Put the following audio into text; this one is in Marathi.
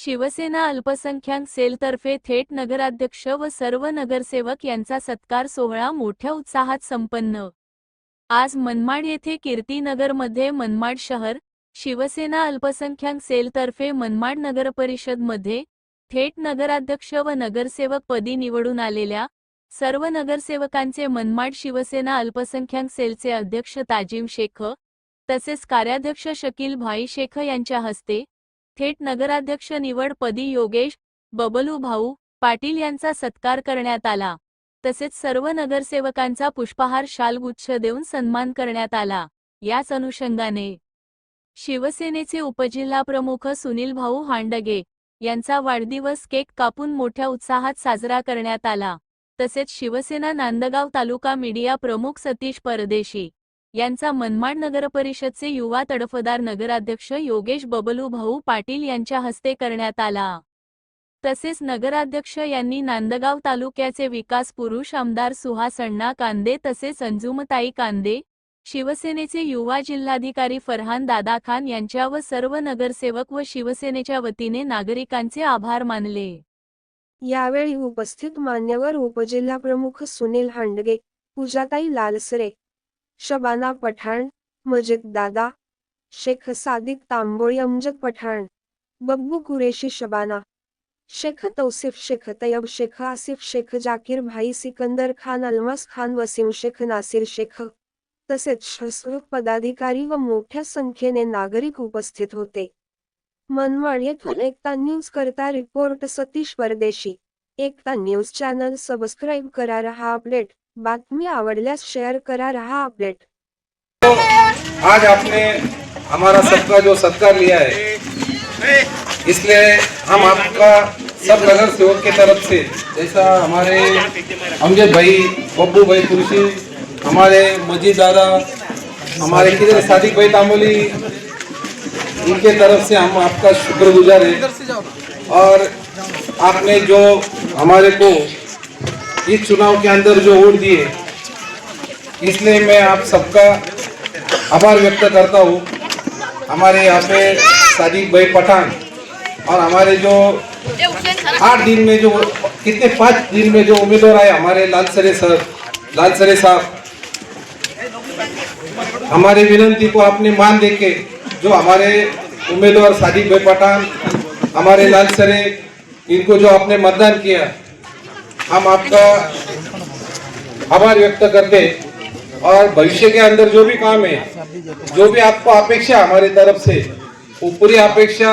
शिवसेना अल्पसंख्याक सेलतर्फे थेट नगराध्यक्ष व सर्व नगरसेवक यांचा सत्कार सोहळा मोठ्या उत्साहात संपन्न। आज मनमाड येथे कीर्तीनगरमध्ये मनमाड शहर शिवसेना अल्पसंख्याक सेलतर्फे मनमाड नगरपरिषद मध्ये थेट नगराध्यक्ष व नगरसेवक पदी निवडून आलेल्या सर्व नगरसेवकांचे मनमाड शिवसेना अल्पसंख्याक सेलचे अध्यक्ष ताजिम शेख तसेच कार्याध्यक्ष शकील भाई शेख यांच्या हस्ते थेट नगराध्यक्ष निवड पदी योगेश बबलू भाऊ पाटील यांचा सत्कार करण्यात आला। तसेच सर्व नगरसेवकांचा पुष्पहार शालगुच्छ देऊन सन्मान करण्यात आला। याच अनुषंगाने शिवसेनेचे उपजिल्हाप्रमुख सुनील भाऊ हांडगे यांचा वाढदिवस केक कापून मोठ्या उत्साहात साजरा करण्यात आला। तसेच शिवसेना नांदगाव तालुका मीडिया प्रमुख सतीश परदेशी यांचा मनमाड नगरपरिषदचे युवा तडफदार नगराध्यक्ष योगेश बबलू भाऊ पाटील यांच्या हस्ते करण्यात आला। तसेच नगराध्यक्ष यांनी नांदगाव तालुक्याचे विकास पुरुष आमदार सुहास अण्णा कांदे तसेच अंजुमताई कांदे शिवसेनेचे युवा जिल्हाधिकारी फरहान दादा खान यांच्या व सर्व नगरसेवक व शिवसेनेच्या वतीने नागरिकांचे आभार मानले। यावेळी उपस्थित मान्यवर उपजिल्हाप्रमुख सुनील हांडगे, पूजाताई लालसरे, शबाना पठाण, मजिद दादा, शेख सादिक तांबोळी, अमजद पठाण, बब्बू कुरेशी, शबाना शेख, तौसिफ शेख, तैयब शेख, आसिफ शेख, जाकीर भाई, सिकंदर खान, अलमस खान, वसीम शेख, नासिर शेख तसेच सर्व पदाधिकारी व मोठ्या संख्येने नागरिक उपस्थित होते। मनमाड येथून एकता न्यूज करता रिपोर्ट सतीश परदेशी। एकता न्यूज चॅनल सबस्क्राइब करा, रहा अपडेट। बातमी आवडल्यास शेयर करा, रहा अपडेट। आज आपने हमारा सबका जो सत्कार लिया है, इसलिए हम आपका सब नगर सेवक के तरफ से, जैसा हमारे अमजद भाई, बब्बू भाई कुर्शी, हमारे मजीद दादा, हमारे किधर सादिक भाई तांबोली, इनके तरफ से हम आपका शुक्रगुजार हैं। और आपने जो हमारे को इस चुनाव के अंदर जो वोट दिए, इसलिए मैं आप सबका आभार व्यक्त करता हूँ। हमारे यहाँ पे सादिक भाई पठान और हमारे जो 8 दिन में जो कितने 5 दिन में जो उम्मीदवार आए, हमारे लालसरे साहब, हमारे विनंती को आपने मान देके जो हमारे उम्मीदवार सादिक भाई पठान, हमारे लालसरे, इनको जो आपने मतदान किया, हम आपका आभार व्यक्त करते। और भविष्य के अंदर जो भी काम है, जो भी आपको अपेक्षा हमारी तरफ से, वो पूरी अपेक्षा